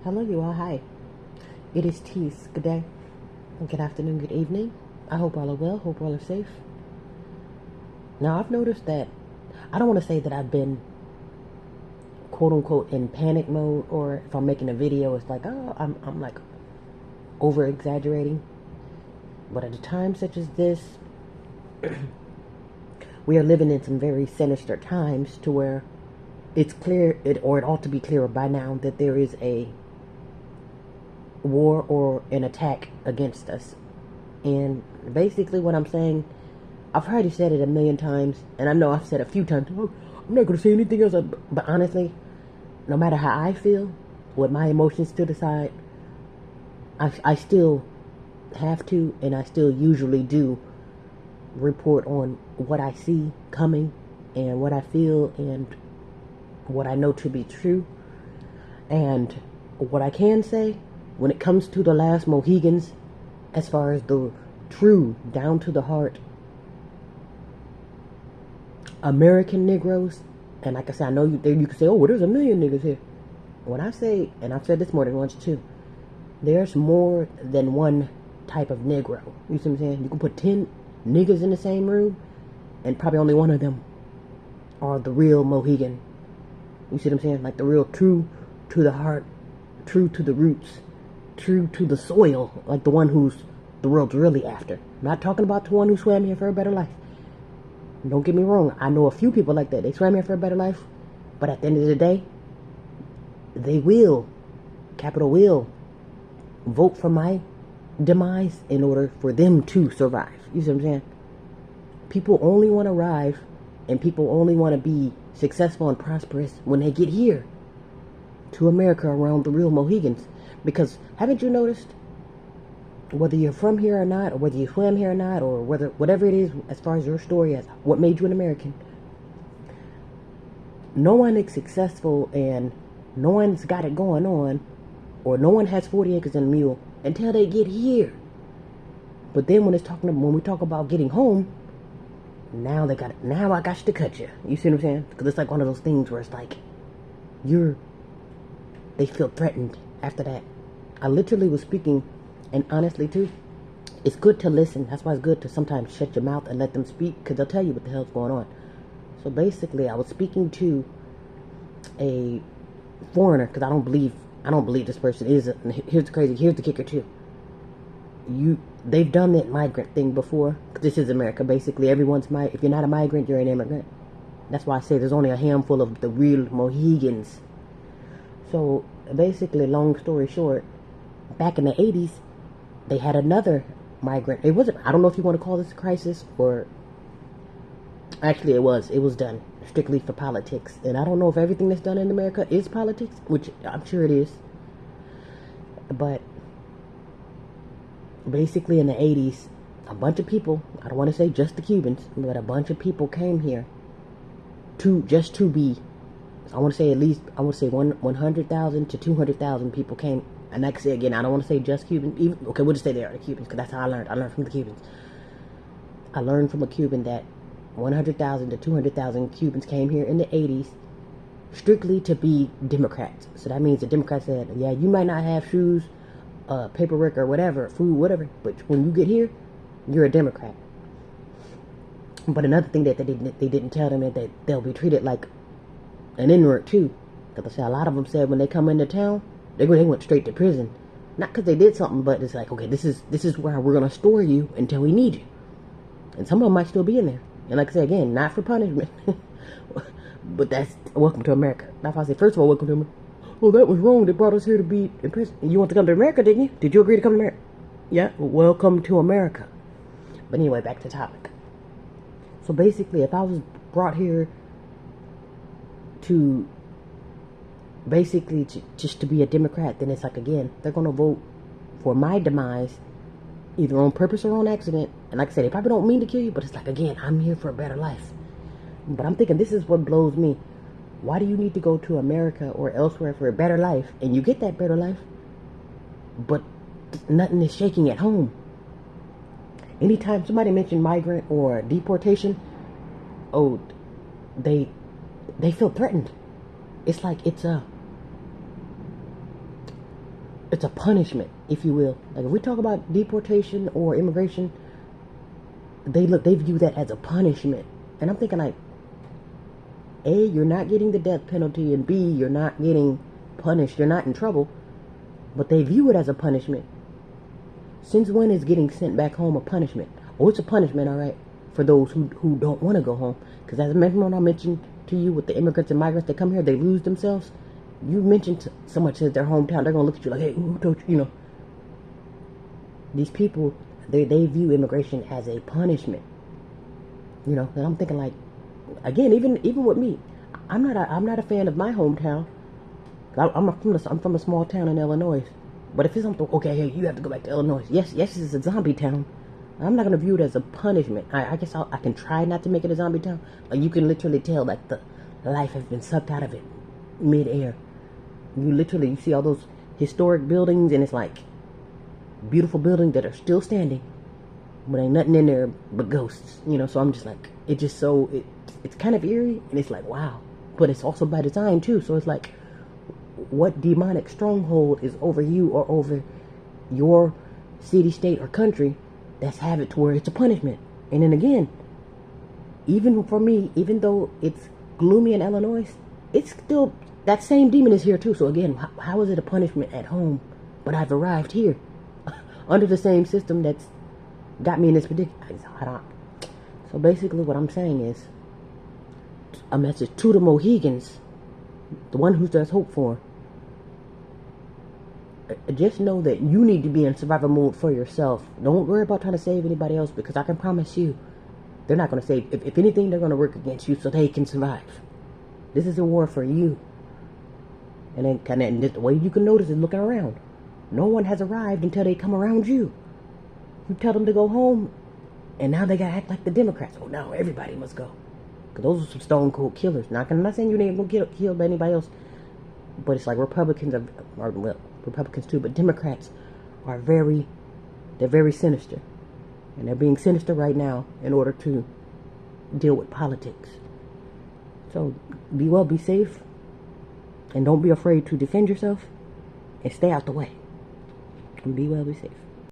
Hello, you all. Hi. It is Tease. Good day, good afternoon, good evening. I hope all are well. Hope all are safe. Now, I've noticed that I don't want to say that I've been quote unquote in panic mode, or if I'm making a video, it's like, oh, I'm like over exaggerating. But at a time such as this, we are living in some very sinister times to where it's clear, or it ought to be clearer by now, that there is a war or an attack against us. And basically, what I'm saying, I've already said it a million times, and I know I've said a few times, oh, I'm not going to say anything else. But honestly, no matter how I feel, with my emotions to the side, I still have to, and I still usually do, report on what I see coming and what I feel and what I know to be true. And what I can say, when it comes to the last Mohegans, as far as the true, down to the heart American Negroes, and like I said, I know you can say, oh, well, there's a million niggas here. When I say, and I've said this more than once too, there's more than one type of Negro. You see what I'm saying? You can put 10 niggas in the same room, and probably only one of them are the real Mohegan. You see what I'm saying? Like the real true to the heart, true to the roots, true to the soil, like the one who's the world's really after. I'm not talking about the one who swam here for a better life. Don't get me wrong, I know a few people like that. They swam here for a better life, but at the end of the day, they will, capital will, vote for my demise in order for them to survive. You see what I'm saying? People only want to arrive, and people only want to be successful and prosperous when they get here to America around the real Mohegans. Because haven't you noticed, whether you're from here or not, or whether you swam here or not, or whatever it is as far as your story as what made you an American, no one is successful and no one's got it going on, or no one has 40 acres and a mule until they get here. But then when we talk about getting home, now I got to cut you. You see what I'm saying? Because it's like one of those things where it's like they feel threatened after that. I literally was speaking, and honestly too, it's good to listen. That's why it's good to sometimes shut your mouth and let them speak, because they'll tell you what the hell's going on. So basically, I was speaking to a foreigner, because I don't believe this person is. Here's the kicker too. They've done that migrant thing before. This is America, basically. If you're not a migrant, you're an immigrant. That's why I say there's only a handful of the real Mohegans. So basically, long story short, back in the 80s, they had another migrant. I don't know if you want to call this a crisis, or actually it was done strictly for politics. And I don't know if everything that's done in America is politics, which I'm sure it is. But basically in the 80s, a bunch of people, I don't want to say just the Cubans, but a bunch of people came here to be, I want to say 100,000 to 200,000 people came. And like I say again, I don't want to say just Cubans. Okay, we'll just say they are the Cubans, because that's how I learned. I learned from the Cubans. I learned from a Cuban that 100,000 to 200,000 Cubans came here in the 80s strictly to be Democrats. So that means the Democrats said, yeah, you might not have shoes, paperwork, or whatever, food, whatever, but when you get here, you're a Democrat. But another thing that they didn't tell them is that they'll be treated like an N-word too. Because a lot of them said when they come into town, they went straight to prison. Not because they did something, but it's like, okay, this is where we're going to store you until we need you. And some of them might still be in there. And like I said, again, not for punishment. But that's welcome to America. That's why I say, first of all, welcome to America. Oh, that was wrong. They brought us here to be in prison. You want to come to America, didn't you? Did you agree to come to America? Yeah, well, welcome to America. But anyway, back to the topic. So basically, if I was brought here to basically just to be a Democrat, then it's like, again, they're going to vote for my demise, either on purpose or on accident. And like I said, they probably don't mean to kill you, but it's like, again, I'm here for a better life. But I'm thinking, this is what blows me. Why do you need to go to America or elsewhere for a better life, and you get that better life, but nothing is shaking at home? Anytime somebody mentioned migrant or deportation, oh, they feel threatened. It's like it's a it's a punishment, if you will. Like if we talk about deportation or immigration, they view that as a punishment. And I'm thinking like, A, you're not getting the death penalty, and B, you're not getting punished. You're not in trouble, but they view it as a punishment. Since when is getting sent back home a punishment? Oh, it's a punishment, all right, for those who don't want to go home. Because as I mentioned to you with the immigrants and migrants that come here, they lose themselves. You mentioned so much as their hometown, they're going to look at you like, hey, who told you, you know. These people, they view immigration as a punishment. You know, and I'm thinking like, again, even with me, I'm not a fan of my hometown. I'm from a small town in Illinois. But if it's something, okay, hey, you have to go back to Illinois. Yes, it's a zombie town. I'm not going to view it as a punishment. I guess I can try not to make it a zombie town. Like you can literally tell like the life has been sucked out of it mid-air. You see all those historic buildings, and it's like beautiful buildings that are still standing, but ain't nothing in there but ghosts. You know, so I'm just like, it's kind of eerie, and it's like, wow. But it's also by design too. So it's like, what demonic stronghold is over you or over your city, state, or country that's have it to where it's a punishment? And then again, even for me, even though it's gloomy in Illinois, it's still, that same demon is here too. So again, how is it a punishment at home, but I've arrived here under the same system that's got me in this predicament? So basically what I'm saying is a message to the Mohegans, the one who there's hope for. Just know that you need to be in survival mode for yourself. Don't worry about trying to save anybody else, because I can promise you, they're not going to save. If anything, they're going to work against you so they can survive. This is a war for you. And then the way you can notice is looking around. No one has arrived until they come around you. You tell them to go home, and now they got to act like the Democrats. Oh, now everybody must go. Because those are some stone cold killers. I'm not saying you ain't going to get killed by anybody else. But it's like Republicans Republicans too, but Democrats are they're very sinister. And they're being sinister right now in order to deal with politics. So be well, be safe, and don't be afraid to defend yourself, and stay out the way. And be well, be safe.